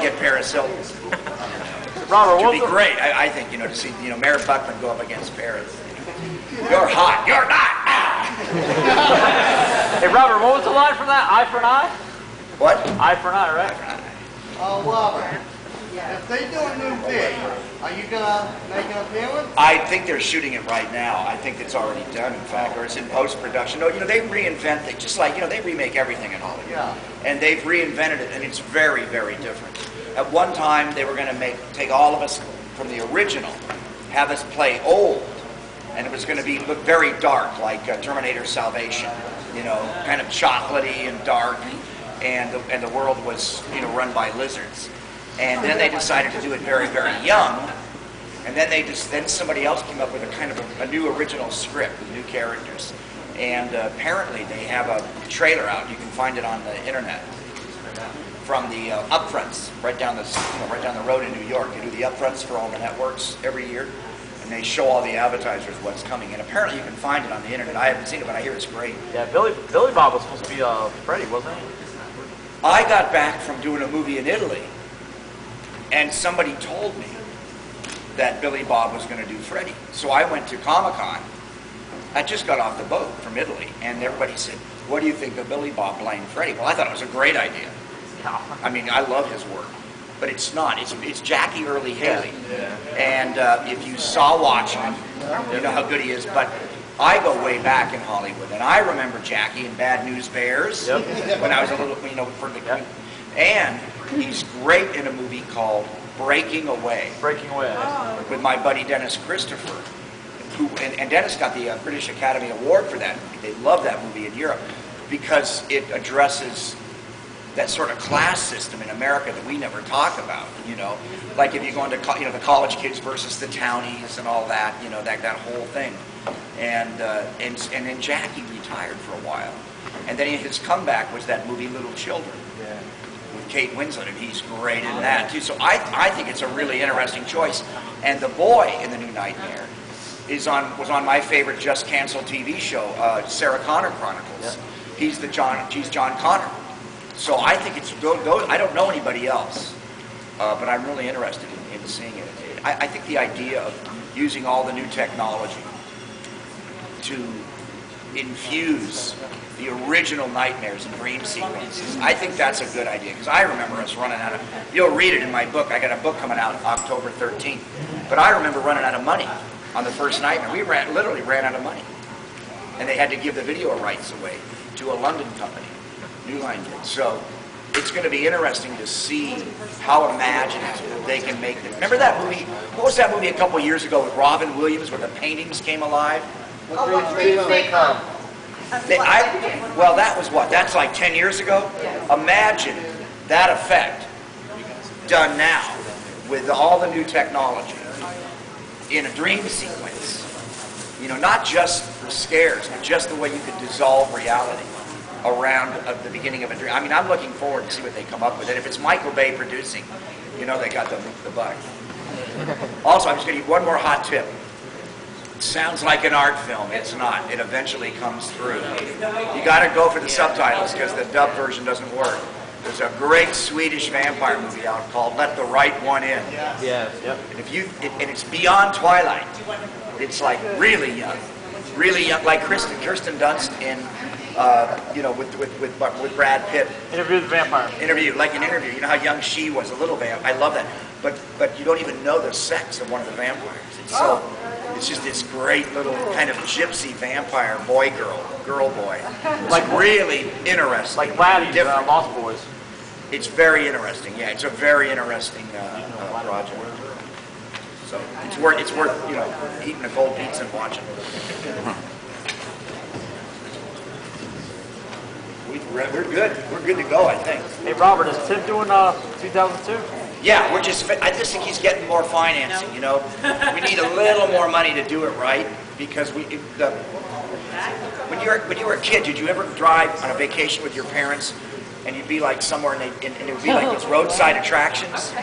get Paris Hilton. Robert, it would be great, I think, to see, Mayor Buckman go up against Paris. You're hot. You're not. Hey, Robert, what was the line from that? Eye for an eye? What? Eye for an eye, right? Robert, if they do a new vid, are you going to make an appearance? I think they're shooting it right now. I think it's already done, in fact, or it's in post-production. No, they reinvent things, just like, they remake everything in Hollywood. Yeah. And they've reinvented it, and it's very, very different. At one time, they were going to take all of us from the original, have us play old, and it was going to look very dark, like Terminator Salvation, kind of chocolatey and dark, and the world was, run by lizards. And then they decided to do it very, very young, and then somebody else came up with a new original script with new characters. And apparently they have a trailer out. You can find it on the internet from the upfronts right down the road in New York. They do the upfronts for all the networks every year, and they show all the advertisers what's coming. And apparently you can find it on the internet. I haven't seen it, but I hear it's great. Yeah, Billy Bob was supposed to be Freddy, wasn't he? I got back from doing a movie in Italy, and somebody told me that Billy Bob was going to do Freddy. So I went to Comic-Con. I just got off the boat from Italy, and everybody said, "What do you think of Billy Bob playing Freddy?" Well, I thought it was a great idea. I mean, I love his work, but it's not. It's Jackie Earle Haley, and if you saw Watchmen, you know how good he is. But I go way back in Hollywood, and I remember Jackie in Bad News Bears when I was a little, and he's great in a movie called Breaking Away. Breaking Away. With my buddy Dennis Christopher, and Dennis got the British Academy Award for that movie. They love that movie in Europe because it addresses that sort of class system in America that we never talk about. Like if you go into the college kids versus the townies and all that. That whole thing. And then Jackie retired for a while, and then his comeback was that movie Little Children. With Kate Winslet, and he's great in that too. So I think it's a really interesting choice. And the boy in The New Nightmare was on my favorite just canceled TV show, Sarah Connor Chronicles. He's John Connor. So I think it's those. I don't know anybody else, but I'm really interested in seeing it. I think the idea of using all the new technology to infuse the original nightmares and dream sequences, I think that's a good idea, because I remember us running out of, you'll read it in my book, I got a book coming out October 13th, but I remember running out of money on the first nightmare. We literally ran out of money, and they had to give the video rights away to a London company, New Line did. So it's going to be interesting to see how imaginative they can make it. Remember that movie, what was that movie a couple years ago with Robin Williams where the paintings came alive? What dreams may come. Well, that was what? That's like 10 years ago? Imagine that effect done now with all the new technology in a dream sequence. Not just for scares, but just the way you could dissolve reality around the beginning of a dream. I mean, I'm looking forward to see what they come up with. And if it's Michael Bay producing, they got the bug. Also, I'm just going to give one more hot tip. Sounds like an art film. It's not. It eventually comes through. You got to go for the subtitles because the dub version doesn't work. There's a great Swedish vampire movie out called Let the Right One In. And and it's beyond Twilight. It's like really young, like Kirsten Dunst in with Brad Pitt. Interview with the Vampire. Like an interview. You know how young she was, a little vampire. I love that. But you don't even know the sex of one of the vampires. It's just this great little kind of gypsy vampire girl boy. It's like really interesting. Like Laddie, Lost Boys. It's very interesting. Yeah, it's a very interesting project. So it's worth eating a cold pizza and watching. We're good. We're good to go, I think. Hey Robert, is Tim doing 2002? Yeah, I just think he's getting more financing. We need a little more money to do it right, because when you were a kid, did you ever drive on a vacation with your parents and you'd be like somewhere and it would be like these roadside attractions?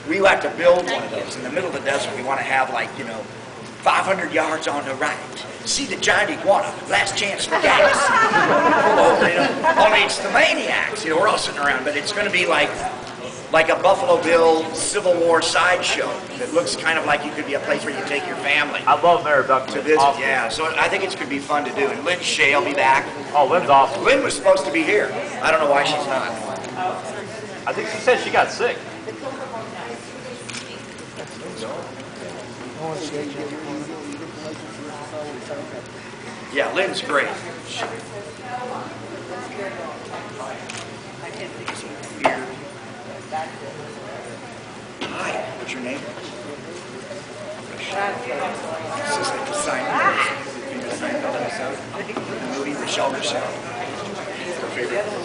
We have to build one of those in the middle of the desert. We want to have 500 yards on the right. See the giant iguana, last chance for gas. Only it's the maniacs. We're all sitting around, but it's going to be like like a Buffalo Bill Civil War sideshow that looks kind of like you could be a place where you take your family I love Mary Buck to visit. Yeah, so I think it could be fun to do. And Lynn Shea will be back. Oh, Lynn's awesome. Lynn was supposed to be here. I don't know why she's not. I think she said she got sick. Yeah, Lynn's great. Hi, what's your name? This is like the sign. The movie, The Shelter Sound. Her favorite.